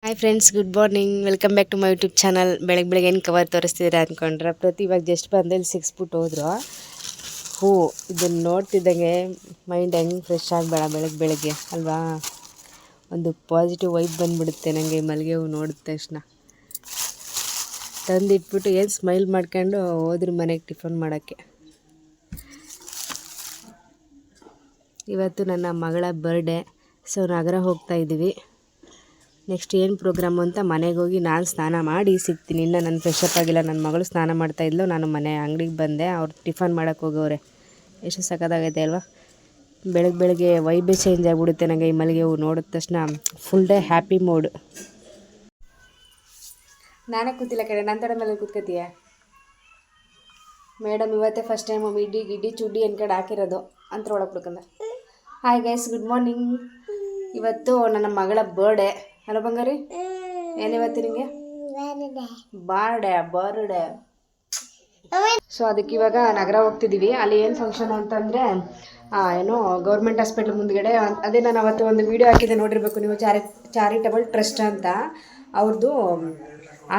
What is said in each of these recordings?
Hi friends, good morning. Welcome back to my YouTube channel. ಬೆಳಗ್ಗೆ ಏನು cover ತೋರಿಸ್ತಿದ್ದೀರಾ ಅಂದ್ಕೊಂಡ್ರೆ, ಪ್ರತಿ ಇವಾಗ ಜಸ್ಟ್ ಬಂದಲ್ಲಿ ಸಿಕ್ಸ್ಬಿಟ್ಟು ಹೋದ್ರು. ಇದನ್ನು ನೋಡ್ತಿದ್ದಂಗೆ ಮೈಂಡ್ ಹೆಂಗೆ ಫ್ರೆಶ್ ಆಗಬೇಡ ಬೆಳಗ್ಗೆ ಅಲ್ವಾ? ಒಂದು ಪಾಸಿಟಿವ್ ವೈಬ್ ಬಂದುಬಿಡುತ್ತೆ ನನಗೆ ಮಲ್ಲಿಗೆ ಹೂವು ನೋಡಿದ ತಕ್ಷಣ. ತಂದಿಟ್ಬಿಟ್ಟು ಏನು ಸ್ಮೈಲ್ ಮಾಡ್ಕೊಂಡು ಹೋದ್ರು ಮನೆಗೆ ಟಿಫನ್ ಮಾಡೋಕ್ಕೆ. ಇವತ್ತು ನನ್ನ ಮಗಳ ಬರ್ಡೇ, ಸೊ ನಗರ ಹೋಗ್ತಾ ಇದ್ದೀವಿ. ನೆಕ್ಸ್ಟ್ ಏನು ಪ್ರೋಗ್ರಾಮು ಅಂತ ಮನೆಗೆ ಹೋಗಿ ನಾನು ಸ್ನಾನ ಮಾಡಿ ಸಿಗ್ತೀನಿ. ಇನ್ನು ನಾನು ಫ್ರೆಶ್ ಅಪ್ ಆಗಿಲ್ಲ. ನನ್ನ ಮಗಳು ಸ್ನಾನ ಮಾಡ್ತಾಯಿದ್ಲು, ನಾನು ಮನೆ ಅಂಗಡಿಗೆ ಬಂದೆ. ಅವ್ರು ಟಿಫನ್ ಮಾಡೋಕ್ಕೆ ಹೋಗೋರೆ. ಎಷ್ಟು ಸಖತ್ತಾಗೈತೆ ಅಲ್ವಾ? ಬೆಳಗ್ಗೆ ವೈಬೇ ಚೇಂಜ್ ಆಗಿಬಿಡುತ್ತೆ ನನಗೆ ಈ ಮಲ್ಲಿಗೆ ಹೂವು ನೋಡಿದ ತಕ್ಷಣ. Full day happy mood. ನಾನೇ ಕೂತಿಲ್ಲ ಕಡೆ, ನನ್ನ ತಡ ಮೇಲೆ ಕೂತ್ಕೋತೀಯ ಮೇಡಮ್. ಇವತ್ತೇ ಫಸ್ಟ್ ಟೈಮ್ ಗಿಡ್ಡಿ ಚುಡ್ಡಿ ಕಡೆ ಹಾಕಿರೋದು ಅಂತ ಒಳಗೆ ಬಿಡ್ಕೊಂಡ. Hi guys, good morning. ಇವತ್ತು ನನ್ನ ಮಗಳ ಬರ್ಡೇ ಅಲ್ಲ ಬಂಗಾರಿ? ಏನಿವತ್ತು ನಿಮಗೆ ಬರ್ಡೇ. ಸೊ ಅದಕ್ಕೆ ಇವಾಗ ನಗರ ಹೋಗ್ತಿದ್ದೀವಿ. ಅಲ್ಲಿ ಏನು ಫಂಕ್ಷನ್ ಅಂತಂದರೆ ಏನೋ ಗೌರ್ಮೆಂಟ್ ಹಾಸ್ಪಿಟ್ಲ್ ಮುಂದ್ಗಡೆ. ಅದೇ ನಾನು ಅವತ್ತು ಒಂದು ವೀಡಿಯೋ ಹಾಕಿದ್ದೆ, ನೋಡಿರಬೇಕು ನೀವು. ಚಾರಿಟಬಲ್ ಟ್ರಸ್ಟ್ ಅಂತ ಅವ್ರದ್ದು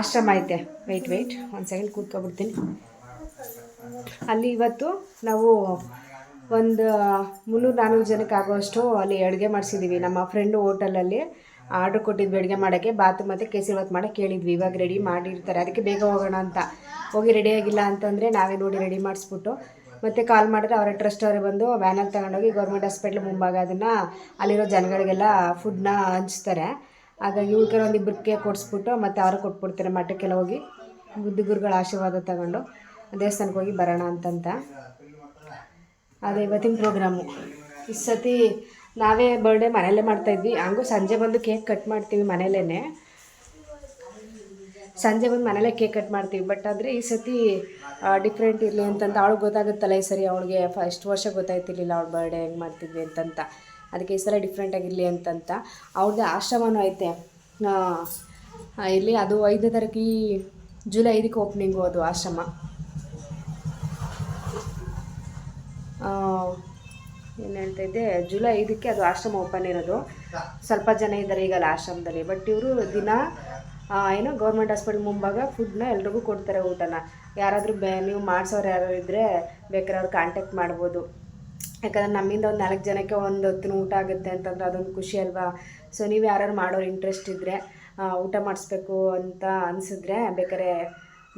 ಆಶ್ರಮ ಐತೆ. ವೆಯ್ಟ್ ಒಂದು ಸೆಕೆಂಡ್ ಕೂತ್ಕೊಬಿಡ್ತೀನಿ. ಅಲ್ಲಿ ಇವತ್ತು ನಾವು ಒಂದು 300-400 ಜನಕ್ಕೆ ಆಗೋಷ್ಟು ಅಲ್ಲಿ ಅಡುಗೆ ಮಾಡಿಸಿದ್ದೀವಿ. ನಮ್ಮ ಫ್ರೆಂಡು ಹೋಟೆಲಲ್ಲಿ ಆರ್ಡ್ರ್ ಕೊಟ್ಟಿದ್ವಿ ಅಡುಗೆ ಮಾಡೋಕ್ಕೆ. ಬಾತು ಮತ್ತು ಕೇಸರಿಬಾತ್ ಮಾಡೋಕ್ಕೆ ಕೇಳಿದ್ವಿ. ಇವಾಗ ರೆಡಿ ಮಾಡಿರ್ತಾರೆ, ಅದಕ್ಕೆ ಬೇಗ ಹೋಗೋಣ ಅಂತ. ಹೋಗಿ ರೆಡಿಯಾಗಿಲ್ಲ ಅಂತಂದರೆ ನಾವೇ ನೋಡಿ ರೆಡಿ ಮಾಡಿಸ್ಬಿಟ್ಟು ಮತ್ತೆ ಕಾಲ್ ಮಾಡಿದ್ರೆ ಅವರ ಟ್ರಸ್ಟ್ ಅವರೇ ಬಂದು ವ್ಯಾನಲ್ಲಿ ತಗೊಂಡೋಗಿ ಗೌರ್ಮೆಂಟ್ ಹಾಸ್ಪಿಟ್ಲ್ ಮುಂಭಾಗ ಅದನ್ನು ಅಲ್ಲಿರೋ ಜನಗಳಿಗೆಲ್ಲ ಫುಡ್ನ ಹಂಚ್ತಾರೆ. ಹಾಗಾಗಿ ಇವ್ರಿಗೆ ಒಂದು ಇಬ್ಬರಿಗೆ ಕೊಡಿಸ್ಬಿಟ್ಟು ಮತ್ತು ಅವ್ರಿಗೆ ಕೊಟ್ಬಿಡ್ತಾರೆ. ಮಠಕ್ಕೆಲ್ಲ ಹೋಗಿ ಬುದ್ಧಿಗುರುಗಳ ಆಶೀರ್ವಾದ ತಗೊಂಡು ದೇವಸ್ಥಾನಕ್ಕೆ ಹೋಗಿ ಬರೋಣ ಅಂತಂತ. ಅದೇ ಇವತ್ತಿನ ಪ್ರೋಗ್ರಾಮು. ಈ ಸತಿ ನಾವೇ ಬರ್ಡೇ ಮನೆಯಲ್ಲೇ ಮಾಡ್ತಾಯಿದ್ವಿ. ಹಂಗೂ ಸಂಜೆ ಬಂದು ಕೇಕ್ ಕಟ್ ಮಾಡ್ತೀವಿ ಮನೆಯಲ್ಲೇ. ಸಂಜೆ ಬಂದು ಮನೇಲೇ ಕೇಕ್ ಕಟ್ ಮಾಡ್ತೀವಿ. ಬಟ್ ಆದರೆ ಈ ಸತಿ ಡಿಫ್ರೆಂಟ್ ಇರಲಿ ಅಂತಂತ. ಅವಳಿಗೆ ಗೊತ್ತಾಗುತ್ತಲ್ಲ ಈ ಸರಿ. ಅವಳಿಗೆ ಫಸ್ಟ್ ವರ್ಷ ಗೊತ್ತಾಯ್ತಿರ್ಲಿಲ್ಲ ಅವಳ ಬರ್ಡೇ ಹೆಂಗೆ ಮಾಡ್ತಿದ್ವಿ ಅಂತಂತ. ಅದಕ್ಕೆ ಈ ಸಲ ಡಿಫ್ರೆಂಟಾಗಿರಲಿ ಅಂತಂತ ಅವ್ರದ್ದೇ ಆಶ್ರಮನೂ ಐತೆ ಇಲ್ಲಿ. ಅದು 5ನೇ ತಾರೀಕು ಜುಲೈ 5ಕ್ಕೆ ಓಪನಿಂಗು ಅದು ಆಶ್ರಮ. ಏನು ಹೇಳ್ತಾಯಿದ್ದೆ, ಜುಲೈ 5ಕ್ಕೆ ಅದು ಆಶ್ರಮ ಓಪನ್ ಇರೋದು. ಸ್ವಲ್ಪ ಜನ ಇದ್ದಾರೆ ಈಗಲ್ಲ ಆಶ್ರಮದಲ್ಲಿ. ಬಟ್ ಇವರು ದಿನ ಏನೋ ಗೌರ್ಮೆಂಟ್ ಹಾಸ್ಪಿಟಲ್ ಮುಂಭಾಗ ಫುಡ್ನ ಎಲ್ರಿಗೂ ಕೊಡ್ತಾರೆ, ಊಟನ. ಯಾರಾದರೂ ನೀವು ಮಾಡಿಸೋರು ಯಾರು ಇದ್ದರೆ ಬೇಕಾದ್ರೆ ಅವ್ರು ಕಾಂಟ್ಯಾಕ್ಟ್ ಮಾಡ್ಬೋದು. ಯಾಕಂದರೆ ನಮ್ಮಿಂದ ಒಂದು 4 ಜನಕ್ಕೆ ಒಂದು ಹೊತ್ತಿನ ಊಟ ಆಗುತ್ತೆ ಅಂತಂದ್ರೆ ಅದೊಂದು ಖುಷಿ ಅಲ್ವಾ? ಸೊ ನೀವು ಯಾರು ಮಾಡೋರು ಇಂಟ್ರೆಸ್ಟ್ ಇದ್ದರೆ, ಊಟ ಮಾಡಿಸ್ಬೇಕು ಅಂತ ಅನಿಸಿದ್ರೆ ಬೇಕಾದ್ರೆ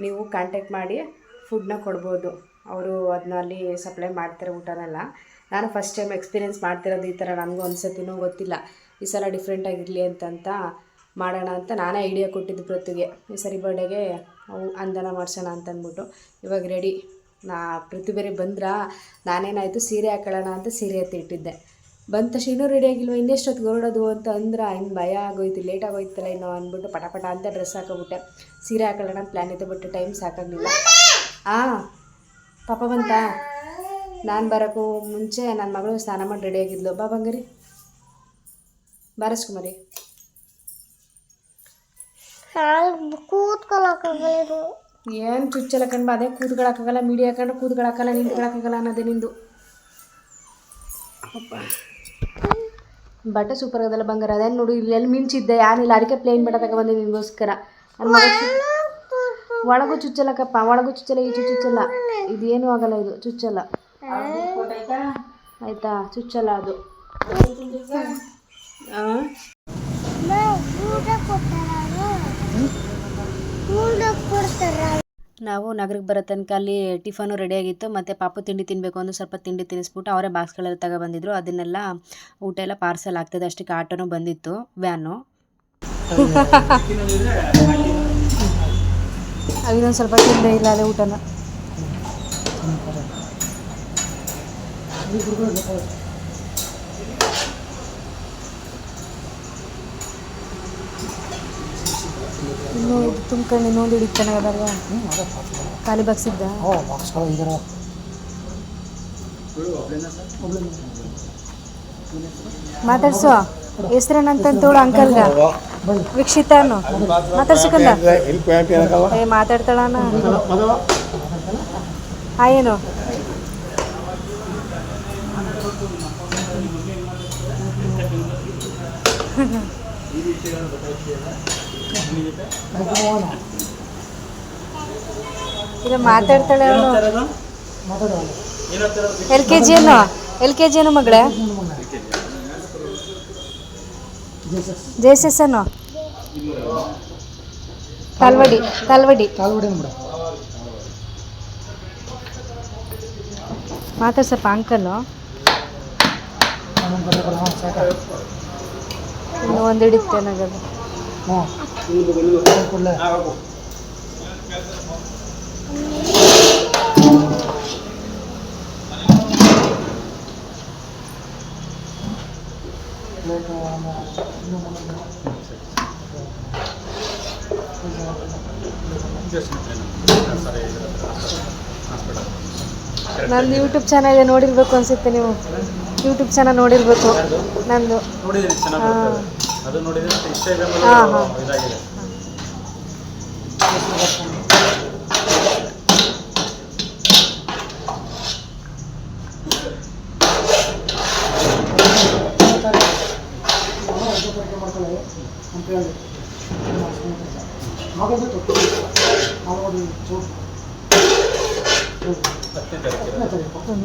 ನೀವು ಕಾಂಟ್ಯಾಕ್ಟ್ ಮಾಡಿ ಫುಡ್ನ ಕೊಡ್ಬೋದು. ಅವರು ಅದನ್ನ ಅಲ್ಲಿ ಸಪ್ಲೈ ಮಾಡ್ತಾರೆ ಊಟನೆಲ್ಲ. ನಾನು ಫಸ್ಟ್ ಟೈಮ್ ಎಕ್ಸ್ಪೀರಿಯೆನ್ಸ್ ಮಾಡ್ತಿರೋದು ಈ ಥರ. ನನಗೂ ಒಂದು ಸತಿನೂ ಗೊತ್ತಿಲ್ಲ. ಈ ಸಲ ಡಿಫ್ರೆಂಟಾಗಿರಲಿ ಅಂತಂತ ಮಾಡೋಣ ಅಂತ ನಾನೇ ಐಡಿಯಾ ಕೊಟ್ಟಿದ್ದು ಪೃಥ್ವಿಗೆ. ಈ ಸರಿ ಬರ್ಡೇಗೆ ಅಂದನ ಮಾಡ್ಸೋಣ ಅಂತಂದ್ಬಿಟ್ಟು ಇವಾಗ ರೆಡಿ. ಪೃಥ್ವಿ ಬೇರೆ ಬಂದ್ರೆ ನಾನೇನಾಯಿತು ಸೀರೆ ಹಾಕೊಳ್ಳೋಣ ಅಂತ ಸೀರೆ ಎತ್ತಿಟ್ಟಿದ್ದೆ. ಬಂದ ತಕ್ಷಣ ಇನ್ನೂ ರೆಡಿ ಆಗಿಲ್ವ, ಇನ್ನೆಷ್ಟೊತ್ತು ಹೊರಡೋದು ಅಂತ ಅಂದ್ರೆ ಇನ್ನು ಭಯ ಆಗೋಯ್ತು, ಲೇಟ್ ಆಗೋಯ್ತಲ್ಲ ಇನ್ನೂ ಅಂದ್ಬಿಟ್ಟು ಪಟ ಅಂತ ಡ್ರೆಸ್ ಹಾಕೋಬಿಟ್ಟೆ. ಸೀರೆ ಹಾಕೊಳ್ಳೋಣ ಪ್ಲ್ಯಾನ್ ಇತ್ತು, ಬಟ್ ಟೈಮ್ ಸಾಕಾಗಲಿಲ್ಲ. ಪಾಪ ಬಂತ. ನಾನು ಬರೋಕ್ಕೂ ಮುಂಚೆ ನನ್ನ ಮಗಳು ಸ್ನಾನ ಮಾಡಿ ರೆಡಿಯಾಗಿದ್ಲು. ಬಾ ಬಂಗಾರಿ, ಬಾರಸ್ಕುಮಾರಿ. ಏನು ಚುಚ್ಚಲ್ಲ ಕಣ್ಬಾ. ಅದೇ ಕೂತ್ಕೊಳಕ್ಕಾಗಲ್ಲ, ಮೀಡಿ ಹಾಕೊಂಡು ಕೂತ್ಕೊಳಕ್ಕಲ್ಲ, ನಿಂತ್ಕೊಳಕ್ಕಾಗಲ್ಲ ಅನ್ನೋದೇ ನಿಂದು. ಬಟ್ಟೆ ಸೂಪರ್ ಆಗೋದಲ್ಲ ಬಂಗಾರ. ಅದೇನು ನೋಡು, ಇಲ್ಲಿ ಎಲ್ಲಿ ಮಿಂಚಿದ್ದೆ ಯಾನಿಲ್ಲ, ಅದಕ್ಕೆ ಪ್ಲೇನ್ ಬಟ್ಟೆ ತಗೊಬಂದೆ ನಿನಗೋಸ್ಕರ. ನನ್ನ ಮಗ ಒಳಗೂ ಚುಚ್ಚಲ್ಲಕ್ಕಪ್ಪ, ಒಳಗೂ ಚುಚ್ಚಲ್ಲ, ಈಚು ಚುಚ್ಚಲ್ಲ. ಇದೇನು ಆಗಲ್ಲ, ಇದು ಚುಚ್ಚಲ್ಲ ಆಯಿತಾ? ಚುಚ್ಚಲ್ಲ ಅದು. ನಾವು ನಗರಕ್ಕೆ ಬರೋ ತನಕ ಅಲ್ಲಿ ಟಿಫನು ರೆಡಿಯಾಗಿತ್ತು. ಮತ್ತು ಪಾಪು ತಿಂಡಿ ತಿನ್ನಬೇಕು ಅಂದ್ರೆ ಸ್ವಲ್ಪ ತಿಂಡಿ ತಿನ್ನಿಸ್ಬಿಟ್ಟು ಅವರೇ ಬಾಕ್ಸ್ಗಳೆಲ್ಲ ತಗೊಬಂದಿದ್ರು. ಅದನ್ನೆಲ್ಲ ಊಟ ಎಲ್ಲ ಪಾರ್ಸಲ್ ಆಗ್ತದೆ. ಅಷ್ಟಕ್ಕೆ ಆಟೋನೂ ಬಂದಿತ್ತು, ವ್ಯಾನು. ಇನ್ನೊಂದು ಸ್ವಲ್ಪ ತಿಂದೇ ಇಲ್ಲ ಅದೇ ಊಟನ. ಇನ್ನೂ ಇದು ತುಂಬ್ಕೊಂಡು ಇನ್ನೊಂದು ಹಿಡಿದು ಚೆನ್ನಾಗದಲ್ವ? ಖಾಲಿ ಬಾಕ್ಸಿದ್ದ ಮಾತಾಡ್ಸೋ. ಹೆಸ್ರೇನಂತಂತೋಳು ಅಂಕಲ್ಗ ವೀಕ್ಷಿತಾನು ಮಾತಾಡ್ಸಕ್ಕಲ್ಲ. ಮಾತಾಡ್ತಾಳಣ್ಣ. ಏನು ಈಗ ಮಾತಾಡ್ತಾಳೆ ಅವಳು. LKG ಏನು ಮಗಳೇ? JSS ಅನ್ನೋ ಕಾಲ್ವಡಿ ಮಾತಾಡ್ಸಪ್ಪ ಅಂಕಲು. ಇನ್ನು ಒಂದು ಹಿಡಿತೇನಾಗದು. ನಂದು ಯೂಟ್ಯೂಬ್ ಚಾನಲ್ ಇದೆ, ನೋಡಿರ್ಬೇಕು ಅನ್ಸುತ್ತೆ. ನೀವು ಯೂಟ್ಯೂಬ್ ಚಾನಲ್ ನೋಡಿರ್ಬೇಕು ನಂದು. ಹಾಂ ಹಾಂ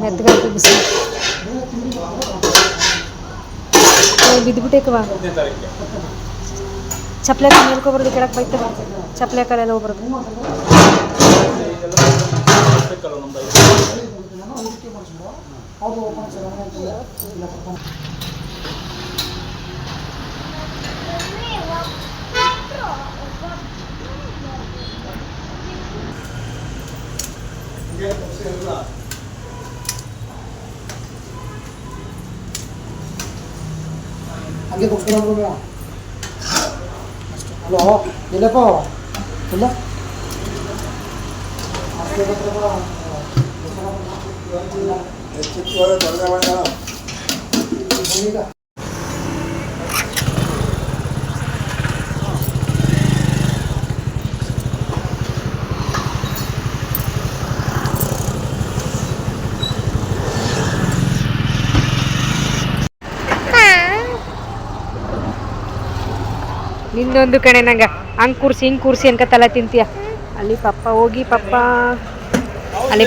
ಮೆತ್ತಗಾಕಿ ಬಿಸಿ ಬಿದ್ದುಬಿಟ್ಟೇಕವ. ಚಪ್ಪಲೆ ಮೇಲ್ಕೊಬರೋದು ಕೆಳಕ್ಕೆ ಬೈತವ. ಚಪ್ಪಲೆ ಕಾಲೆಲ್ಲ ಹೋಗ್ಬರೋದು. ಹಂಗೆ ಕೊಡ್ಸ್ಕೊಂಡು ಹಲೋ ಎಲ್ಲಪ್ಪ ಇಲ್ಲ ನಿಂದೊಂದು ಕಣೆ ನಂಗೆ ಹಂಗೆ ಕೂರ್ಸಿ ಹಿಂಗೆ ಕೂರ್ಸಿ ಅನ್ಕ ತಲೆ ತಿಂತೀಯ. ಅಲ್ಲಿ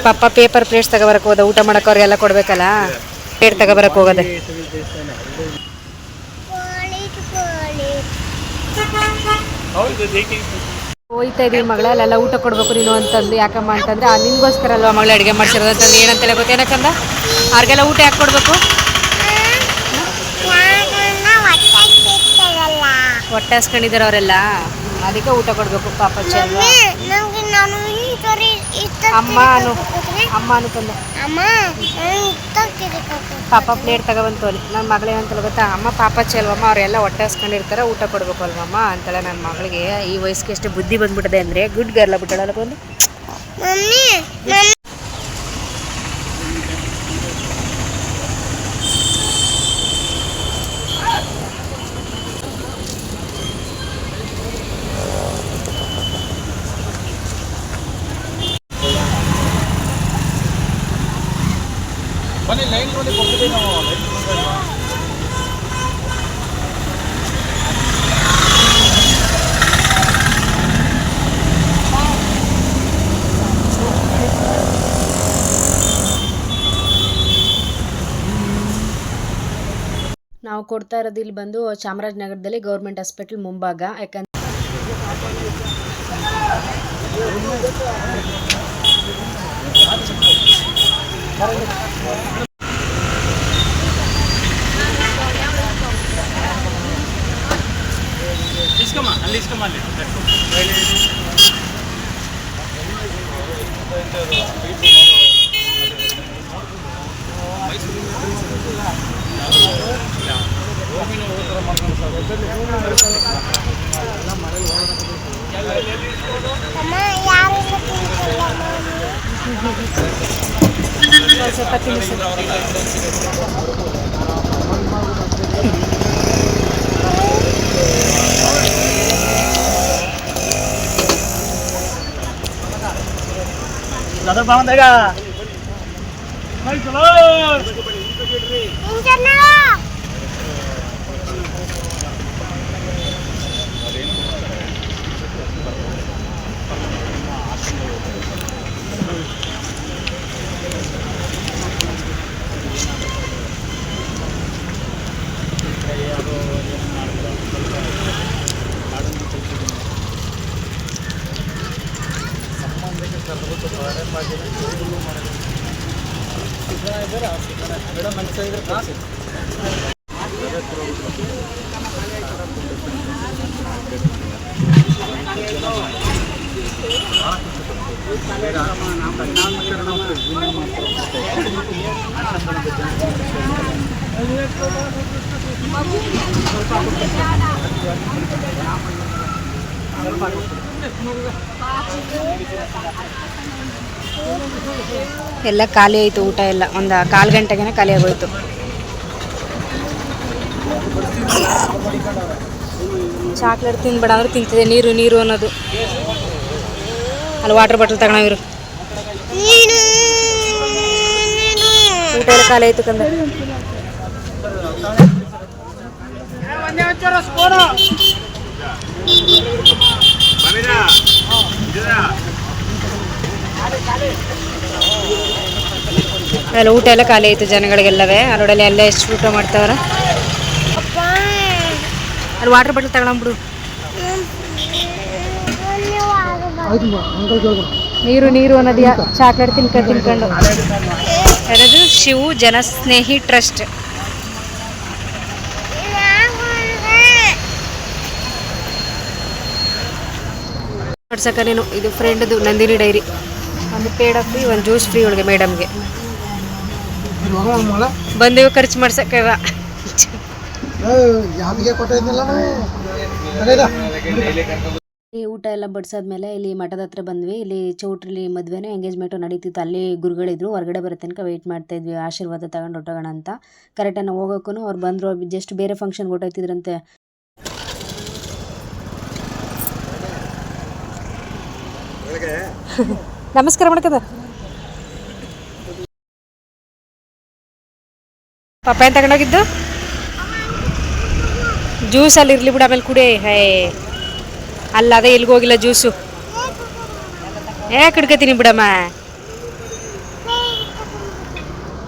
ಪಪ್ಪ ಪೇಪರ್ ಪ್ಲೇಟ್ಸ್ ತಗೋಬರಕ್ಕೆ ಹೋದ. ಊಟ ಮಾಡಕ್ಕೆ ಅವ್ರಿಗೆಲ್ಲ ಕೊಡ್ಬೇಕಲ್ಲ, ಪ್ಲೇಟ್ ತಗೋಬರಕ್ಕೆ ಹೋಗೋದೆ. ಹೋಯ್ತಾ ಇದೀವಿ ಮಗಳೇ, ಅಲ್ಲೆಲ್ಲ ಊಟ ಕೊಡ್ಬೇಕು ನೀನು ಅಂತಂದು. ಯಾಕಮ್ಮ ಅಂತಂದ್ರೆ ನಿನ್ಗೋಸ್ಕರ ಅಲ್ವಾ ಮಗಳೇ ಅಡುಗೆ ಮಾಡ್ಸಿರೋದು ಅಂತಂದ್ರೆ. ಏನಂತೇಳಿ ಗೊತ್ತೇನಕ್ಕಂದ ಅವ್ರಿಗೆಲ್ಲ ಊಟ ಯಾಕೆ ಕೊಡ್ಬೇಕು? ಹೊಟ್ಟೆ ಹಸ್ಕೊಂಡಿದ್ದಾರೆ ಅವರೆಲ್ಲ, ಅದಕ್ಕೆ ಊಟ ಕೊಡ್ಬೇಕು. ಪಾಪ ಚೆಲ್ವ ಅಮ್ಮ ಅನ್ಕೊಂಡೆ. ಪಾಪ ಪ್ಲೇಟ್ ತಗೊಬಂತೋಲಿ. ನನ್ನ ಮಗಳು ಏನಂತಲ್ಲ ಗೊತ್ತಾ, ಅಮ್ಮ ಪಾಪ ಚೆಲ್ವಮ್ಮ ಅವರೆಲ್ಲ ಹೊಟ್ಟೆ ಹಸ್ಕೊಂಡಿರ್ತಾರೆ, ಊಟ ಕೊಡ್ಬೇಕು ಅಲ್ವಮ್ಮ ಅಂತಾಳೆ. ನನ್ನ ಮಗಳಿಗೆ ಈ ವಯಸ್ಸಿಗೆ ಎಷ್ಟು ಬುದ್ಧಿ ಬಂದ್ಬಿಟ್ಟಿದೆ ಅಂದರೆ, ಗುಡ್ ಗರ್ಲ ಬಿಟ್ಟಳಲ್ಲ ಬಂದು. ಬನ್ನಿ ಲೈನ್ ನೋಡಿ ಕೊಡ್ತೀವಿ ನಾವು. ನಾವು ಕೊಡ್ತಾ ಇರೋದು ಇಲ್ಲಿ ಬಂದು ಚಾಮರಾಜನಗರದಲ್ಲಿ ಗೌರ್ಮೆಂಟ್ ಹಾಸ್ಪಿಟಲ್ ಮುಂಭಾಗ. ಯಾಕಂದ್ರೆ ಸ್ವಲ್ಪ ತಿನ್ನಿಸಿ. दादा बावन देगा भाई चलो ಎಲ್ಲ ಖಾಲಿ ಆಯಿತು, ಊಟ ಎಲ್ಲ ಒಂದು 1/4 ಗಂಟೆಗೆ ಖಾಲಿ ಆಗೋಯ್ತು. ಚಾಕ್ಲೇಟ್ ತಿನ್ಬೇಡ ಅಂದ್ರೆ ತಿಂತಿದೆ, ನೀರು ನೀರು ಅನ್ನೋದು. ಅಲ್ಲಿ ವಾಟರ್ ಬಾಟಲ್ ತಗೊಳವಿರು. ಊಟ ಎಲ್ಲ ಖಾಲಿ ಆಯಿತು ಕಂದ. ಎಲ್ಲ ಊಟ ಎಲ್ಲ ಖಾಲಿ ಆಯಿತು ಜನಗಳಿಗೆಲ್ಲವೇ. ಅಲ್ಲೋಡಲ್ಲಿ ಎಲ್ಲ ಎಷ್ಟು ಊಟ ಮಾಡ್ತಾವ್ರ. ಅಲ್ಲಿ ವಾಟರ್ ಬಾಟಲ್ ತಗೊಳಂಬಿಡು. ನೀರು ನೀರು ಅನ್ನೋದು ಚಾಕ್ಲೇಟ್ ತಿನ್ಕೊಂಡು ಯಾರದು ಶಿವು ಜನಸ್ನೇಹಿ ಟ್ರಸ್ಟ್. ಮಾಡ್ಸಕ್ಕ ನೀನು ಇದು ಫ್ರೆಂಡ್ದು ನಂದಿನಿ ಡೈರಿ. ಒಂದು ಪೇಡ ಫ್ರೀ, ಒಂದು ಜ್ಯೂಸ್ ಫ್ರೀ ಒಳಗೆ ಮೇಡಮ್ಗೆ. ಬಂದೇವು ಖರ್ಚು ಮಾಡ್ಸಕ್ಕವ. ಈ ಊಟ ಎಲ್ಲ ಬಡಿಸಾದ್ಮೇಲೆ ಇಲ್ಲಿ ಮಠದ ಹತ್ರ ಬಂದ್ವಿ. ಇಲ್ಲಿ ಚೌಟ್ರಿಲಿ ಮದುವೆನೋ ಎಂಗೇಜ್ಮೆಂಟು ನಡೀತಿತ್ತು. ಅಲ್ಲಿ ಗುರುಗಳಿದ್ರು, ಹೊರಗಡೆ ಬರೋ ತನಕ ವೆಯ್ಟ್ ಮಾಡ್ತಾ ಇದ್ವಿ ಆಶೀರ್ವಾದ ತಗೊಂಡು ಹೊಟ್ಟೋಗೋಣ ಅಂತ. ಕರೆಕ್ಟಾಗಿ ಹೋಗೋಕ್ಕೂ ಅವ್ರು ಬಂದರು. ಜಸ್ಟ್ ಬೇರೆ ಫಂಕ್ಷನ್ಗೆ ಹೊಟ್ಟೋಯ್ತಿದ್ರಂತೆ. ನಮಸ್ಕಾರ ಮಾಡ್ಕದ ಪಾಪ ಏನು ತಗೊಂಡೋಗಿದ್ದು ಜ್ಯೂಸ್ ಅಲ್ಲಿ ಇರ್ಲಿ ಬಿಡು, ಆಮೇಲೆ ಕುಡಿ. ಹೇ ಅಲ್ಲ ಅದೇ ಎಲ್ಗೂ ಹೋಗಿಲ್ಲ ಜ್ಯೂಸು. ಹಿಡ್ಕತೀನಿ ಬಿಡಮ್ಮ.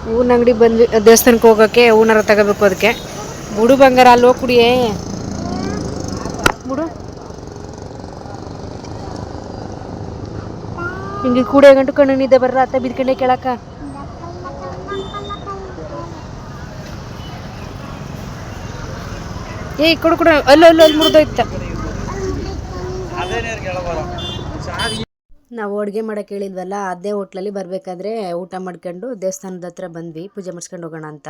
ಹೂವಿನ ಅಂಗಡಿಗೆ ಬಂದ್ವಿ ದೇವಸ್ಥಾನಕ್ಕೆ ಹೋಗೋಕ್ಕೆ. ಹೂನಾರ ತಗೋಬೇಕು ಅದಕ್ಕೆ. ಬುಡು ಬಂಗಾರ ಅಲ್ಲಿ ಹೋಗಿ ಕುಡಿಯೇ ಬಿಡು. ಹಿಂಗೆ ಕೂಡೆ ಗಂಟು ಕಣ್ಣು ನಿದ್ದೆ ಬರ್ರ ಅತ್ತ ಬಿದ್ಕೊಂಡೆ ಕೇಳಕ್ಕ. ಕೊಡು ಕೊಡು. ಅಲ್ಲಿ ಮುರಿದೋಯ್ತ. ನಾವು ಅಡುಗೆ ಮಾಡೋಕೆ ಹೇಳಿದ್ವಲ್ಲ, ಅದೇ ಹೋಟ್ಲಲ್ಲಿ ಬರಬೇಕಾದ್ರೆ ಊಟ ಮಾಡ್ಕೊಂಡು ದೇವಸ್ಥಾನದ ಹತ್ರ ಬಂದ್ವಿ ಪೂಜೆ ಮಾಡಿಸ್ಕೊಂಡು ಹೋಗೋಣ ಅಂತ.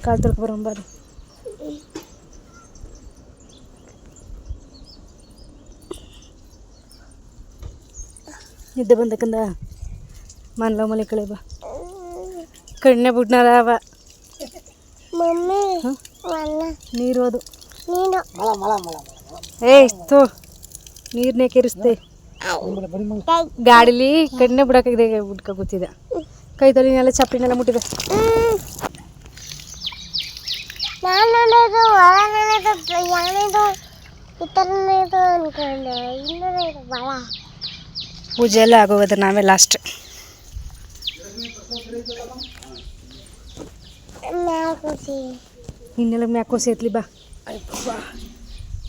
ಕಾಲು ತೊಳ್ಕೊ ಬರೋಂಬಾರು. ನಿದ್ದೆ ಬಂದಕ್ಕಂದ ಮನ್ಲ ಮನೆ ಕಳೆ ಬಾ. ಕಣ್ಣೆ ಬಿಡ್ನಾರ ಅವ ನೀರು. ಅದು ತೋ ನೀರನ್ನೇ ಕೆರಿಸ್ದೆ. ಗಾಡೀಲಿ ಕಣ್ಣೆ ಬಿಡೋಕ್ಕಾಗಿದೆ, ಬಿಡ್ಕ ಕೂತಿದ್ದೆ. ಕೈ ತೊಲಿನೆಲ್ಲ ಚಪ್ಪಲಿನೆಲ್ಲ ಮುಟ್ಟಿದೆ. ಪೂಜೆ ಎಲ್ಲ ಆಗೋಗೋದು ನಾವೇ ಲಾಸ್ಟ್. ಇನ್ನೆಲ್ಲ ಮ್ಯಾಕೋಸಿ ಎತ್ಲಿ ಬಾ.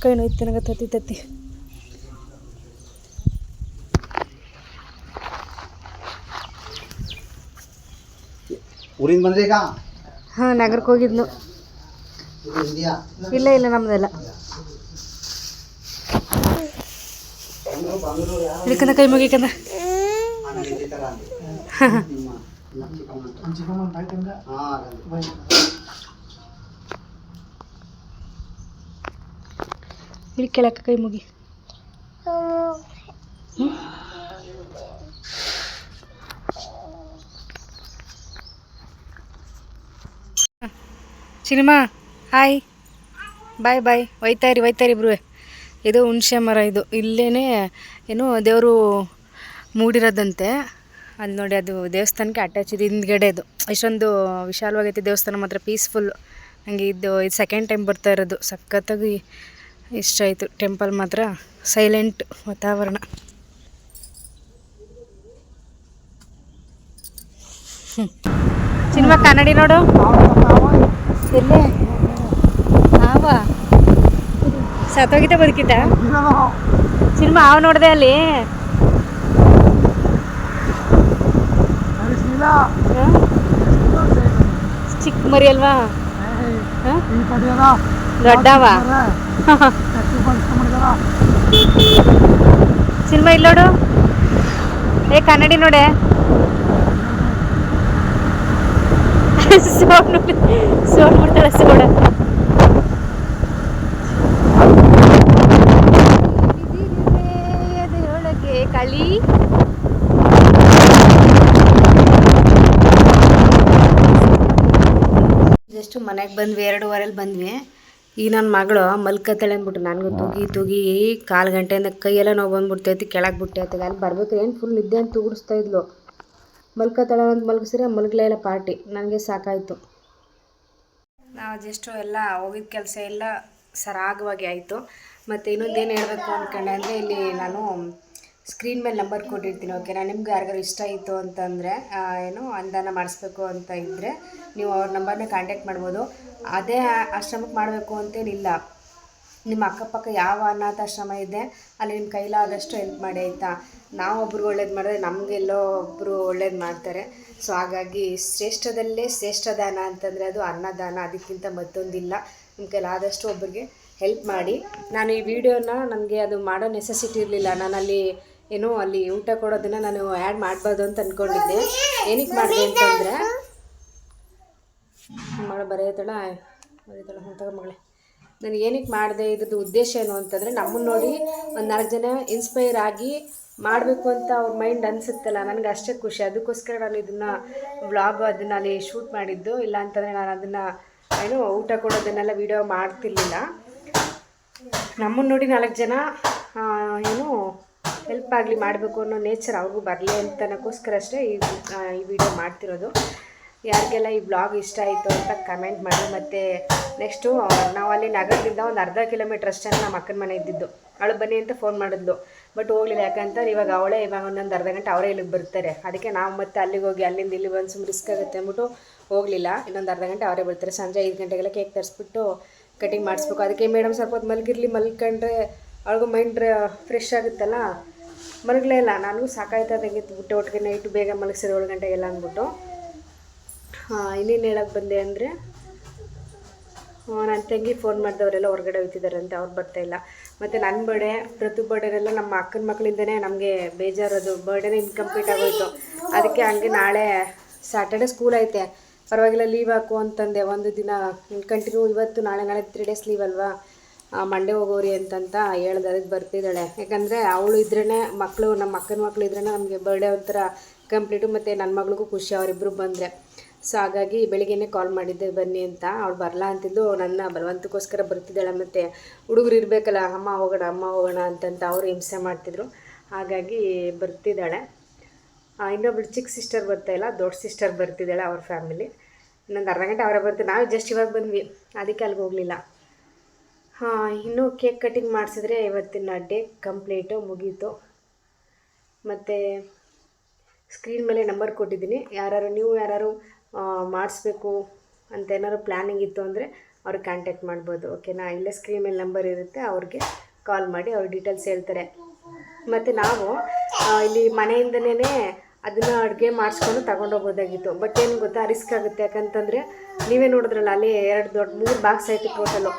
ಕೈ ನೋಯ್ತು ನನಗೆ ತತ್ತಿ ತತ್ತಿ. ಊರಿಂದ ಬಂದ್ರಿ ಈಗ? ಹಾಂ, ನಗರಕ್ಕೆ ಹೋಗಿದ್ನು. ಇಲ್ಲ ಇಲ್ಲ ನಮ್ದೆಲ್ಲ ಇಳ್ಕಂದ ಕೈ ಮುಗಿಕಂದ. ಇಲ್ಲಿ ಕೆಳಕ್ಕೆ ಕೈ ಮುಗಿ. ಸಿನಿಮಾ ಹಾಯ್ ಬಾಯ್ ಬಾಯ್. ಒಯ್ತಾಯಿರಿ ಬ್ರೂ. ಇದು ಹುಣಸೆ ಮರ. ಇದು ಇಲ್ಲೇ ಏನು ದೇವರು ಮೂಡಿರೋದಂತೆ. ಅಲ್ಲಿ ನೋಡಿ, ಅದು ದೇವಸ್ಥಾನಕ್ಕೆ ಅಟ್ಯಾಚ್ ಇದೆ ಹಿಂದ್ಗಡೆ. ಅದು ಇಷ್ಟೊಂದು ವಿಶಾಲವಾಗೈತೆ ದೇವಸ್ಥಾನ, ಮಾತ್ರ ಪೀಸ್ಫುಲ್. ನನಗೆ ಇದು ಸೆಕೆಂಡ್ ಟೈಮ್ ಬರ್ತಾ ಇರೋದು. ಸಖತ್ತಾಗಿ ಇಷ್ಟ ಆಯಿತು. ಟೆಂಪಲ್ ಮಾತ್ರ ಸೈಲೆಂಟ್ ವಾತಾವರಣ. ಸಿನಿಮಾ ಕನ್ನಡಿ ನೋಡು. ಎಲ್ಲೇ ಹಾವ ಸತ್ತೋಗಿತ್ತ ಬದುಕಿತ್ತ ಸಿನಿಮಾ ಅವ್ ನೋಡ್ದೆ ಅಲ್ಲಿ ಚಿಕ್ಕ ಮರಿ ಅಲ್ವಾ ದೊಡ್ಡವ ಸಿನಿಮಾ ಇಲ್ಲ ನೋಡು ಏ ಕನ್ನಡಿ ನೋಡೆ ಸೋಡ್ ಬಿಡ್ತಾಳೆ ಸೋಡ ಅದರೊಳಗೆ ಕಳಿ ಜಸ್ಟ್ ಮನೆಗೆ ಬಂದ್ವಿ 2:15 ಬಂದ್ವಿ ಈಗ ನನ್ನ ಮಗಳು ಮಲ್ಕತ್ತಳೆ ಅಂದ್ಬಿಟ್ಟು ನನಗೂ ತುಗಿ ಕಾಲು ಗಂಟೆಯಿಂದ ಕೈಯೆಲ್ಲ ನೋವು ಬಂದ್ಬಿಡ್ತೈತಿ ಕೆಳಗೆ ಬಿಟ್ಟೈತೆ ಅಲ್ಲಿ ಬರ್ಬೇಕು ಏನು ಫುಲ್ ನಿದ್ದೆ ಅಂತ ತೂಗಿಸ್ತಾ ಇದ್ಲು ಮಲ್ಕತ್ತಳೆ ಅಂತ ಮಲಗಿಸಿದ್ರೆ ಮಲಗಲೇ ಇಲ್ಲ ಪಾರ್ಟಿ ನನಗೆ ಸಾಕಾಯಿತು ನಾವು ಜಸ್ಟ್ ಎಲ್ಲ ಹೋಗಿದ್ದ ಕೆಲಸ ಎಲ್ಲ ಸರಾಗವಾಗಿ ಆಯಿತು ಮತ್ತು ಇನ್ನೊಂದೇನು ಹೇಳಬೇಕು ಅಂದ್ಕೊಂಡೆ ಅಂದರೆ ಇಲ್ಲಿ ನಾನು ಸ್ಕ್ರೀನ್ ಮೇಲೆ ನಂಬರ್ ಕೊಟ್ಟಿರ್ತೀನಿ ಓಕೆನಾ ನಿಮ್ಗೆ ಯಾರಿಗಾರು ಇಷ್ಟ ಆಯಿತು ಅಂತಂದರೆ ಏನು ಅನುದಾನ ಮಾಡಿಸ್ಬೇಕು ಅಂತ ಇದ್ದರೆ ನೀವು ಅವ್ರ ನಂಬರ್ನ ಕಾಂಟ್ಯಾಕ್ಟ್ ಮಾಡ್ಬೋದು ಅದೇ ಆಶ್ರಮಕ್ಕೆ ಮಾಡಬೇಕು ಅಂತೇನಿಲ್ಲ ನಿಮ್ಮ ಅಕ್ಕಪಕ್ಕ ಯಾವ ಅನಾಥಾಶ್ರಮ ಇದೆ ಅಲ್ಲಿ ನಿಮ್ಮ ಕೈಲಾದಷ್ಟು ಹೆಲ್ಪ್ ಮಾಡಿ ಆಯಿತಾ ನಾವು ಒಬ್ರು ಒಳ್ಳೇದು ಮಾಡಿದ್ರೆ ನಮಗೆಲ್ಲೋ ಒಬ್ಬರು ಒಳ್ಳೇದು ಮಾಡ್ತಾರೆ ಸೊ ಹಾಗಾಗಿ ಶ್ರೇಷ್ಠದಲ್ಲೇ ಶ್ರೇಷ್ಠ ದಾನ ಅಂತಂದರೆ ಅದು ಅನ್ನದಾನ ಅದಕ್ಕಿಂತ ಮತ್ತೊಂದಿಲ್ಲ ನಿಮ್ಮ ಕೈಲಾದಷ್ಟು ಒಬ್ಬರಿಗೆ ಹೆಲ್ಪ್ ಮಾಡಿ ನಾನು ಈ ವಿಡಿಯೋನ ನನಗೆ ಅದು ಮಾಡೋ ನೆಸೆಸಿಟಿ ಇರಲಿಲ್ಲ ನಾನು ಅಲ್ಲಿ ಊಟ ಕೊಡೋದನ್ನು ನಾನು ಆ್ಯಡ್ ಮಾಡಬಾರ್ದು ಅಂತ ಅಂದ್ಕೊಂಡಿದ್ದೆ ಏನಕ್ಕೆ ಮಾಡಿದೆ ಅಂತಂದರೆ ಮಗಳು ಬರೆಯತ್ತಳ ಅಂತ ಮಗಳೇ ನಾನು ಏನಕ್ಕೆ ಮಾಡಿದೆ ಇದ್ರದ್ದು ಉದ್ದೇಶ ಏನು ಅಂತಂದರೆ ನಮ್ಮನ್ನು ನೋಡಿ ಒಂದು 4 ಜನ ಇನ್ಸ್ಪೈರ್ ಆಗಿ ಮಾಡಬೇಕು ಅಂತ ಅವ್ರ ಮೈಂಡ್ ಅನಿಸುತ್ತಲ್ಲ ನನಗೆ ಅಷ್ಟೇ ಖುಷಿ ಅದಕ್ಕೋಸ್ಕರ ನಾನು ಇದನ್ನು ವ್ಲಾಗ್ ಅದನ್ನು ಅಲ್ಲಿ ಶೂಟ್ ಮಾಡಿದ್ದು ಇಲ್ಲ ಅಂತಂದರೆ ನಾನು ಅದನ್ನು ಊಟ ಕೊಡೋದನ್ನೆಲ್ಲ ವೀಡಿಯೋ ಮಾಡ್ತಿರ್ಲಿಲ್ಲ ನಮ್ಮನ್ನು ನೋಡಿ 4 ಜನ ಹೆಲ್ಪ್ ಆಗಲಿ ಮಾಡಬೇಕು ಅನ್ನೋ ನೇಚರ್ ಅವ್ರಿಗೂ ಬರಲಿ ಅಂತನಕ್ಕೋಸ್ಕರ ಅಷ್ಟೇ ಈ ವಿಡಿಯೋ ಮಾಡ್ತಿರೋದು ಯಾರಿಗೆಲ್ಲ ಈ ಬ್ಲಾಗ್ ಇಷ್ಟ ಆಯಿತು ಅಂತ ಕಮೆಂಟ್ ಮಾಡಿ ಮತ್ತು ನೆಕ್ಸ್ಟು ನಾವು ಅಲ್ಲಿ ನಗರದಿಂದ ಒಂದು ಅರ್ಧ ಕಿಲೋಮೀಟ್ರ್ ಅಷ್ಟೇ ನಮ್ಮ ಅಕ್ಕನ ಮನೆ ಇದ್ದಿದ್ದು ಅವಳು ಬನ್ನಿ ಅಂತ ಫೋನ್ ಮಾಡಿದ್ಲು ಬಟ್ ಹೋಗಲಿಲ್ಲ ಯಾಕಂತಾರೆ ಇವಾಗ ಒಂದೊಂದು ಅರ್ಧ ಗಂಟೆ ಅವರೇ ಇಲ್ಲಿಗೆ ಬರ್ತಾರೆ ಅದಕ್ಕೆ ನಾವು ಮತ್ತೆ ಅಲ್ಲಿಗೆ ಹೋಗಿ ಅಲ್ಲಿಂದ ಇಲ್ಲಿ ಬಂದು ಸುಮ್ಮನೆ ರಿಸ್ಕ್ ಆಗುತ್ತೆ ಅಂದ್ಬಿಟ್ಟು ಹೋಗಲಿಲ್ಲ ಇನ್ನೊಂದು ಅರ್ಧ ಗಂಟೆ ಅವರೇ ಬರ್ತಾರೆ ಸಂಜೆ 5 ಗಂಟೆಗೆಲ್ಲ ಕೇಕ್ ತರಿಸ್ಬಿಟ್ಟು ಕಟಿಂಗ್ ಮಾಡಿಸ್ಬೇಕು ಅದಕ್ಕೆ ಮೇಡಮ್ ಸ್ವಲ್ಪ ಹೊತ್ತು ಮಲ್ಕೊಂಡ್ರೆ ಅವ್ರಿಗೂ ಮೈಂಡ್ ಫ್ರೆಶ್ ಆಗುತ್ತಲ್ಲ ಮಲಗಲೇ ಇಲ್ಲ ನನಗೂ ಸಾಕಾಯ್ತದಾಗಿತ್ತು ಬಿಟ್ಟು ಒಟ್ಟಿಗೆ ನೈಟು ಬೇಗ ಮಲಗಿಸಿದೆ 7 ಗಂಟೆಗೆಲ್ಲ ಅಂದ್ಬಿಟ್ಟು ಇನ್ನೇನು ಹೇಳೋಕ್ಕೆ ಬಂದೆ ಅಂದರೆ ನನ್ನ ತಂಗಿ ಫೋನ್ ಮಾಡಿದವರೆಲ್ಲ ಹೊರಗಡೆ ಹೋಗ್ತಿದ್ದಾರಂತೆ ಅವ್ರು ಬರ್ತಾಯಿಲ್ಲ ಮತ್ತು ನನ್ನ ಬರ್ಡೇ ಪ್ರತಿ ಬರ್ಡೇನೆಲ್ಲ ನಮ್ಮ ಅಕ್ಕನ ಮಕ್ಕಳಿಂದನೇ ನಮಗೆ ಬೇಜಾರದು ಬರ್ಡೇನೇ ಇನ್ಕಂಪ್ಲೀಟ್ ಆಗೋಯ್ತು ಅದಕ್ಕೆ ಹಂಗೆ ನಾಳೆ ಸ್ಯಾಟರ್ಡೆ ಸ್ಕೂಲ್ ಐತೆ ಪರವಾಗಿಲ್ಲ ಲೀವ್ ಹಾಕು ಅಂತಂದೆ ಒಂದು ದಿನ ಕಂಟಿನ್ಯೂ ಇವತ್ತು ನಾಳೆ 3 ಡೇಸ್ ಲೀವ್ ಅಲ್ವಾ ಮಂಡೇ ಹೋಗೋರಿ ಅಂತಂತ ಹೇಳ್ದೆ ಅದಕ್ಕೆ ಬರ್ತಿದ್ದಾಳೆ ಯಾಕಂದರೆ ಅವಳು ಇದ್ರೇ ಮಕ್ಕಳು ನಮ್ಮ ಅಕ್ಕನ ಮಕ್ಕಳು ಇದ್ರೇ ನಮಗೆ ಬರ್ಡೇ ಒಂಥರ ಕಂಪ್ಲೀಟು ಮತ್ತು ನನ್ನ ಮಗಳಿಗೂ ಖುಷಿ ಅವರಿಬ್ಬರು ಬಂದರೆ ಸೊ ಹಾಗಾಗಿ ಬೆಳಿಗ್ಗೆನೇ ಕಾಲ್ ಮಾಡಿದ್ದೆ ಬನ್ನಿ ಅಂತ ಅವಳು ಬರಲ್ಲ ಅಂತಿದ್ದು ನನ್ನ ಬಲವಂತಕ್ಕೋಸ್ಕರ ಬರ್ತಿದ್ದಾಳೆ ಮತ್ತು ಹುಡುಗರು ಇರಬೇಕಲ್ಲ ಅಮ್ಮ ಹೋಗೋಣ ಅಂತಂತ ಅವರು ಹಿಂಸೆ ಮಾಡ್ತಿದ್ರು ಹಾಗಾಗಿ ಬರ್ತಿದ್ದಾಳೆ ಇನ್ನೊಬ್ಳು ಚಿಕ್ಕ ಸಿಸ್ಟರ್ ಬರ್ತಾಯಿಲ್ಲ ದೊಡ್ಡ ಸಿಸ್ಟರ್ ಬರ್ತಿದ್ದಾಳೆ ಅವ್ರ ಫ್ಯಾಮಿಲಿ ಇನ್ನೊಂದು ಅರ್ಧ ಗಂಟೆ ಅವರೇ ಬರ್ತೀವಿ ನಾವು ಜಸ್ಟ್ ಇವಾಗ ಬಂದ್ವಿ ಅದಕ್ಕೆ ಅಲ್ಲಿಗೆ ಹೋಗಲಿಲ್ಲ ಇನ್ನೂ ಕೇಕ್ ಕಟಿಂಗ್ ಮಾಡಿಸಿದ್ರೆ ಇವತ್ತಿನ ಡೇ ಕಂಪ್ಲೀಟು ಮುಗೀತು ಮತ್ತು ಸ್ಕ್ರೀನ್ ಮೇಲೆ ನಂಬರ್ ಕೊಟ್ಟಿದ್ದೀನಿ ನೀವು ಯಾರು ಮಾಡಿಸ್ಬೇಕು ಅಂತ ಏನಾದ್ರು ಪ್ಲ್ಯಾನಿಂಗ್ ಇತ್ತು ಅಂದರೆ ಅವ್ರಿಗೆ ಕಾಂಟ್ಯಾಕ್ಟ್ ಮಾಡ್ಬೋದು ಓಕೆನಾ ಇಲ್ಲೇ ಸ್ಕ್ರೀನ್ ಮೇಲೆ ನಂಬರ್ ಇರುತ್ತೆ ಅವ್ರಿಗೆ ಕಾಲ್ ಮಾಡಿ ಅವ್ರ ಡೀಟೇಲ್ಸ್ ಹೇಳ್ತಾರೆ ಮತ್ತು ನಾವು ಇಲ್ಲಿ ಮನೆಯಿಂದನೇ ಅದನ್ನು ಅಡುಗೆ ಮಾಡಿಸ್ಕೊಂಡು ತಗೊಂಡೋಗ್ಬೋದಾಗಿತ್ತು ಬಟ್ ಏನು ಗೊತ್ತಾ ರಿಸ್ಕ್ ಆಗುತ್ತೆ ಯಾಕಂತಂದರೆ ನೀವೇ ನೋಡಿದ್ರಲ್ಲ ಅಲ್ಲಿ 3 ಬಾಕ್ಸ್ ಆಯಿತು ಟೋಟಲು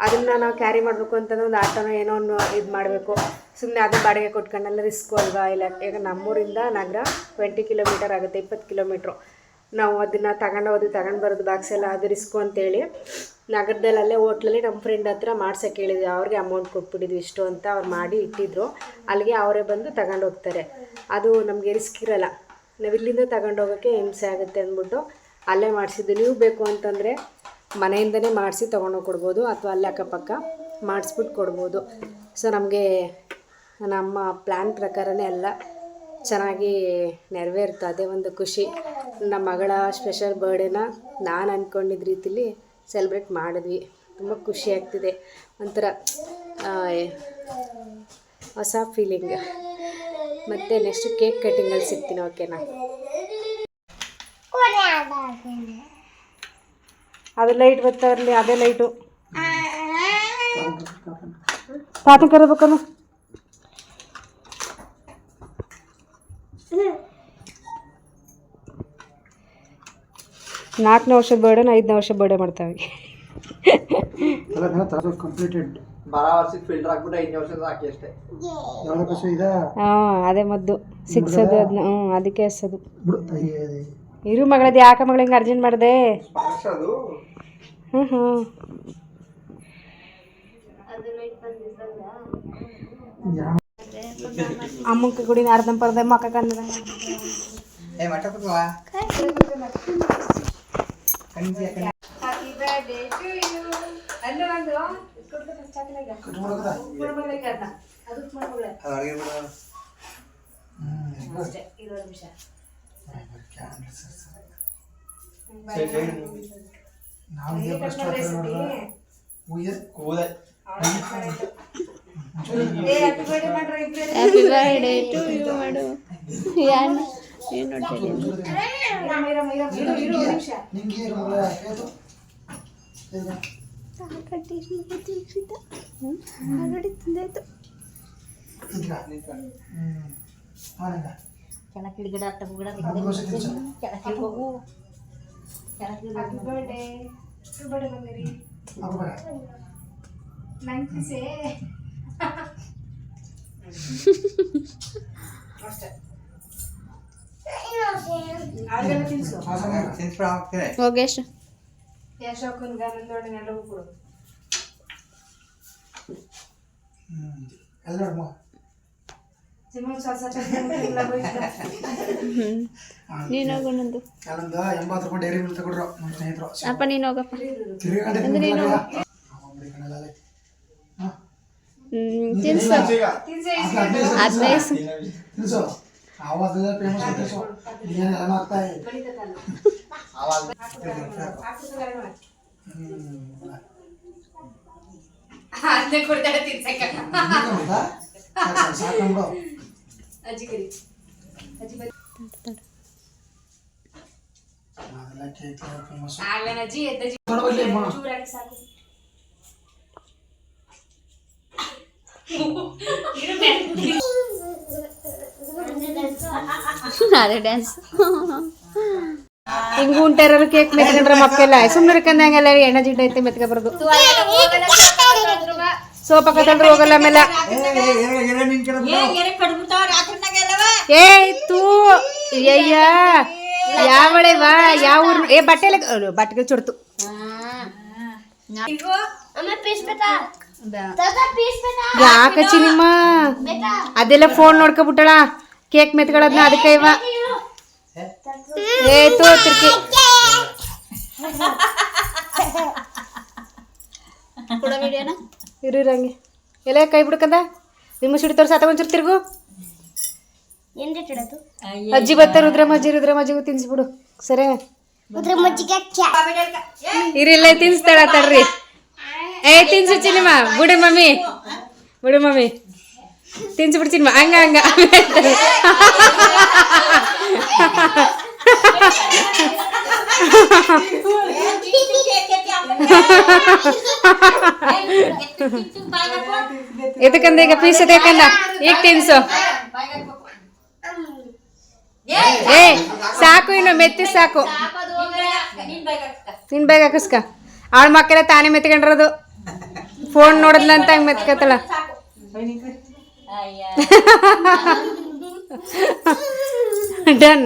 ಅದನ್ನು ನಾವು ಕ್ಯಾರಿ ಮಾಡಬೇಕು ಅಂತಂದ್ರೆ ಒಂದು ಆಟೋನ ಏನೋ ಒಂದು ಇದು ಮಾಡಬೇಕು ಸುಮ್ಮನೆ ಅದೇ ಬಾಡಿಗೆ ಕೊಟ್ಕೊಂಡೆಲ್ಲ ರಿಸ್ಕು ಅಲ್ವಾ ಇಲ್ಲ ಈಗ ನಮ್ಮೂರಿಂದ ನಗರ 20 ಕಿಲೋಮೀಟರ್ ಆಗುತ್ತೆ 20 ಕಿಲೋಮೀಟ್ರು ನಾವು ಅದನ್ನು ತಗೊಂಡು ಬರೋದು ಬಾಕ್ಸ್ ಎಲ್ಲ ಅದು ರಿಸ್ಕು ಅಂತೇಳಿ ನಗರದಲ್ಲಿ ಅಲ್ಲೇ ಹೋಟ್ಲಲ್ಲಿ ನಮ್ಮ ಫ್ರೆಂಡ್ ಹತ್ರ ಮಾಡ್ಸೋಕ್ಕೆ ಹೇಳಿದ್ವಿ ಅವ್ರಿಗೆ ಅಮೌಂಟ್ ಕೊಟ್ಬಿಟ್ಟಿದ್ವಿ ಇಷ್ಟು ಅಂತ ಅವ್ರು ಮಾಡಿ ಇಟ್ಟಿದ್ರು ಅಲ್ಲಿಗೆ ಅವರೇ ಬಂದು ತಗೊಂಡು ಹೋಗ್ತಾರೆ ಅದು ನಮಗೆ ರಿಸ್ಕ್ ಇರೋಲ್ಲ ನಾವು ಇಲ್ಲಿಂದ ತಗೊಂಡೋಗೋಕ್ಕೆ ಹಿಂಸೆ ಆಗುತ್ತೆ ಅಂದ್ಬಿಟ್ಟು ಅಲ್ಲೇ ಮಾಡಿಸಿದ್ದು ನೀವು ಬೇಕು ಅಂತಂದರೆ ಮನೆಯಿಂದನೇ ಮಾಡಿಸಿ ತೊಗೊಂಡೋಗಿ ಕೊಡ್ಬೋದು ಅಥವಾ ಅಲ್ಲೇ ಅಕ್ಕಪಕ್ಕ ಮಾಡಿಸ್ಬಿಟ್ಟು ಕೊಡ್ಬೋದು ಸೊ ನಮಗೆ ನಮ್ಮ ಪ್ಲ್ಯಾನ್ ಪ್ರಕಾರನೇ ಎಲ್ಲ ಚೆನ್ನಾಗಿ ನೆರವೇರ್ತು ಅದೇ ಒಂದು ಖುಷಿ ನಮ್ಮ ಮಗಳ ಸ್ಪೆಷಲ್ ಬರ್ಡೇನ ನಾನು ಅಂದ್ಕೊಂಡಿದ್ದ ರೀತಿಲಿ ಸೆಲೆಬ್ರೇಟ್ ಮಾಡಿದ್ವಿ ತುಂಬ ಖುಷಿ ಆಗ್ತಿದೆ ಒಂಥರ ಹೊಸ ಫೀಲಿಂಗ್ ಮತ್ತು ನೆಕ್ಸ್ಟ್ ಕೇಕ್ ಕಟ್ಟಿಂಗಲ್ಲಿ ಸಿಗ್ತೀನಿ ಓಕೆನಾ ಅದು ಲೈಟ್ ಬರ್ತಾವಲ್ಲಿ ಅದೇ ಲೈಟು ತಾತನ ಕರಿಬೇಕನ್ನು ನಾಲ್ಕನೇ ವರ್ಷದ ಬರ್ಡೇನ 5ನೇ ವರ್ಷ ಬರ್ಡೇ ಮಾಡ್ತಾವೆ ಕಂಪ್ಲೀಟೆಡ್ 12 ವರ್ಷಕ್ಕೆ ಫಿಲ್ಟರ್ ಹಾಕ್ಬಿಟ್ಟು 5ನೇ ವರ್ಷದ ಹಾಕಿ ಅಷ್ಟೇ ಹಾಂ ಅದೇ ಮದ್ದು ಸಿಕ್ಸೋದು ಅದನ್ನ ಅದಕ್ಕೆ ಎಸೋದು ಇರು ಮಗಳದ್ದು ಯಾಕೆ ಮಗಳು ಹಿಂಗೆ ಅರ್ಜೆಂಟ್ ಮಾಡಿದೆ ಹ್ಞೂ ಅಮ್ಮಕ್ಕ ಗುಡಿ ಅರ್ಧಂಪರ್ಧ ಮಕ್ಕ Kannada happy birthday to you ಮಾಡು ಏನು ನೋಡ್ತೀನಿ ಆಲ್ರೆಡಿ ತಿಂದಾಯ್ತು ಕೆಳಕಿಡಿ ಗಿಡ ಗಿಡ ಕೆಳಕಿಡಿ ಹೋಗು ಹೋಗಿ ಎಷ್ಟು ನೀನು ಹೋಗು ನಂದು 80 ರೂಪಾಯಿ ಡೈರಿ ಮಿಲ್ಕ್ ತಗೊಂಡ್ರು ನಮ್ಮ ಸ್ನೇಹಿತರು ಅಪ್ಪ ನೀನು ಹೋಗಪ್ಪ ತಿನ್ಸು 15 ತಿನ್ಸು आवाज फेमस होते ಅದೇ ಡ್ಯಾನ್ಸ್ ಹಿಂಗೆ ಉಂಟಾರ ಕೇಕ್ ಮೆತ್ಕೊಂಡ್ರೆ ಮಕ್ಕೆಲ್ಲ ಸುಮ್ಮನೆ ಇರ್ಕಂದಂಗೆಲ್ಲ ಎಣ್ಣೆ ಜಿಡ್ಡ ಐತೆ ಮೆತ್ಕ ಬರೋದು ಸೋಪ ಕತ್ತಂದ್ರೆ ಹೋಗಲ್ಲ ಆಮೇಲೆ ಏ ತೂ ಅಯ್ಯ ಯಾವಳೆ ವಾ ಯಾವ ಊರ್ ಬಟ್ಟೆಗೆ ಚೊಡ್ತು ಯಾಕಚ್ಚಿ ನಿಮ್ಮ ಅದೆಲ್ಲ ಫೋನ್ ನೋಡ್ಕೊಬಿಟ್ಟಳ ಕೇಕ್ ಮೆತ್ಗಳದ್ನ ಅದಕ್ಕೆ ಇವ ಏ ತೋ ತಿರ್ಕಿ ಇರಂಗೆ ಎಲ್ಲ ಕೈ ಬಿಡ್ಕಂದ ನಿಮ್ಮ ಸಿಡಿ ತೋರ್ಸ ಆತ ಒಂಚೂರು ತಿರ್ಗು ಅಜ್ಜಿ ಬರ್ತಾರೆ ರುದ್ರಮಜ್ಜಿಗೂ ತಿನ್ಸ್ಬಿಡು ಸರಿ ಇರಿಲ್ಲ ತಿನ್ಸ್ತಾಳ ತಡ್ರಿ ಏ ತಿನ್ಸು ಚಿನ್ನಮ್ಮ ಬಿಡು ಮಮ್ಮಿ ತಿನ್ಸ್ಬಿಡು ಚಿನ್ನಮ್ಮ ಹಂಗ ಎದಕ್ಕಂದ ಈಗ ಪೀಸ್ ಎದಕ್ಕಂದ ಈಗ ತಿನ್ಸು ಏ ಸಾಕು ಇನ್ನು ಮೆತ್ತಿ ಸಾಕು ನಿನ್ ಬೇಗ ಹಾಕಸ್ಕ ಅವಳ ಮಕ್ಕಳ ತಾನೇ ಮೆತ್ಕೊಂಡಿರೋದು ಫೋನ್ ನೋಡದ್ಲಂತ ಹಂಗೆ ಮೆತ್ಕತ್ತಳ ಡನ್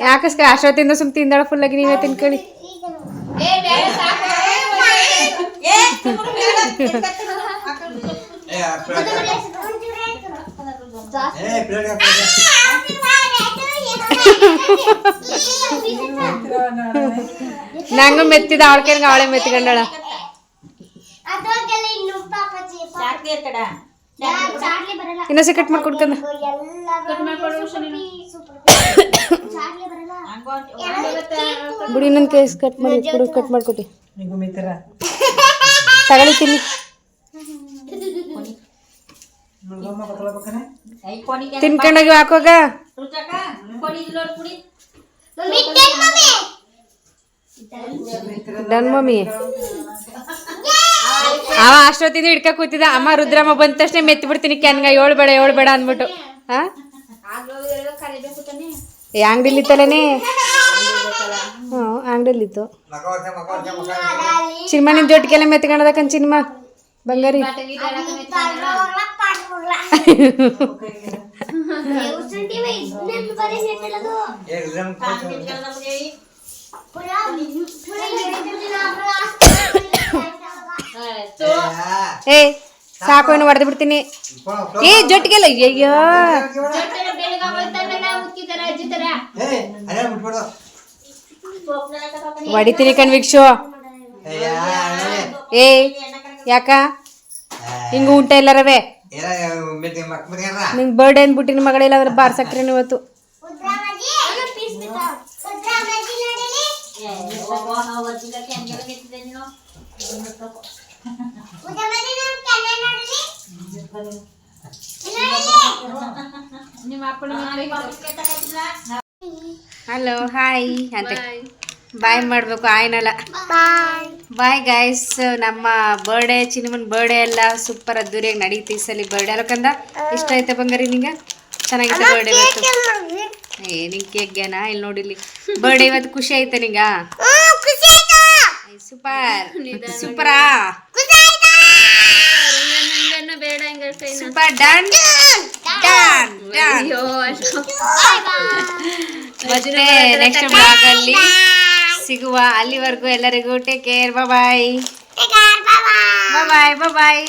ಯಾಕಸ್ಕ ಅಷ್ಟೊತ್ತಿಂದ ಸುಮ್ ತಿಂದಾಳ ಫುಲ್ಲಾಗಿ ನೀವೇ ತಿನ್ಕೊಳ್ಳಿ ನಂಗೂ ಮೆತ್ತಿದ ಅವಳಕೆ ಅವಳೆ ಮೆತ್ಕೊಂಡಳ ಇನ್ನೊಂದ್ಸಲ ಕಟ್ ಮಾಡ್ಕೊಡ್ಕಂದ ಬಿಡಿ ಇನ್ನೊಂದು ಕೇಸ್ ಕಟ್ ಮಾಡ್ಕೊಟ್ಟಿ ತಗೊಳ್ಳಿ ತಿನ್ನಿ ತಿನ್ಕೊಂಡೋಗಿ ಹಾಕೋಗ ಡನ್ ಮಮ್ಮಿ ಅವ ಅಷ್ಟೊತ್ತಿಂದ ಹಿಡ್ಕ ಕೂತಿದ್ದ. ಅಮ್ಮ ರುದ್ರಮ್ಮ ಬಂದ ತಕ್ಷಣ ಮೆತ್ತಿ ಬಿಡ್ತೀನಿ ಕ್ಯಾನ್ಗ, ಏಳ್ಬೇಡ ಅಂದ್ಬಿಟ್ಟು. ಹಾ ಅಂಗಡಿಲಿ ಇತ್ತಲ್ಲೇ. ಹ್ಞೂ ಅಂಗಡಿಲಿತ್ತು. ಚಿನ್ಮ ನಿನ್ ಜೊಟ್ಟಿಗೆಲ್ಲ ಮೆತ್ಕೊಂಡದಕ್ಕನ್ ಚಿನ್ಮ ಬಂಗಾರಿ. ಏ ಸಾಕು, ಏನು ಹೊಡೆದು ಬಿಡ್ತೀನಿ. ಏ ಜೊಟ್ಟಿಗೆಲ್ಲ ಅಯ್ಯಯ್ಯೋ ಹೊಡಿತೀನಿ ಕಣ್ವಿಕ್ಷು. ಏ ಯಾಕ ಹಿಂಗ ಉಂಟ ಎಲ್ಲರವೇ? ನಿಂಗೆ ಬರ್ಡೇ ಅಂದ್ಬಿಟ್ಟಿನ ಮಗಳಿಲ್ಲ ಅಂದ್ರೆ ಬಾರ್ಸಕ್ರಿ ಇವತ್ತು. ಹಲೋ ಹಾಯ್ ಅಂತ ಬಾಯ್ ಮಾಡಬೇಕು, ಆಯ್ನಲ್ಲ. Bye guys. ನಮ್ಮ ಬರ್ಡೇ, ಚಿನ್ನಮ್ಮನ ಬರ್ಡೇ ಎಲ್ಲ ಸೂಪರ್ ಅದ್ದೂರಿಯಾಗಿ ನಡೀತಿ ಈ ಸಲ ಬರ್ಡೇ ಅಲ್ಲಕಂದ. ಇಷ್ಟ ಆಯ್ತಾ ಬಂಗಾರಿ ನಿಂಗೆ? ಚೆನ್ನಾಗಿತ್ತು ಬರ್ಡೇ ಇವತ್ತು? ಏ ನಿಂಗೆ ಕೇಕ್ಗೆನಾ? ಇಲ್ಲಿ ನೋಡಿಲಿ ಬರ್ಡೇ ಇವತ್ತು ಖುಷಿ ಆಯ್ತಾ ನಿಂಗ? ಸೂಪರ್ ಸೂಪರಾ ಸೂಪರ್. Done done done. ಮತ್ತೆ ನೆಕ್ಸ್ಟ್ ಬ್ಲಾಗ್ ಅಲ್ಲಿ ಸಿಗುವ. ಅಲ್ಲಿವರೆಗೂ ಎಲ್ಲರಿಗೂ ಟೇಕ್ ಕೇರ್. ಬಾಯ್ ಬಾಯ್ ಬಾಯ್ ಬಾಯ್.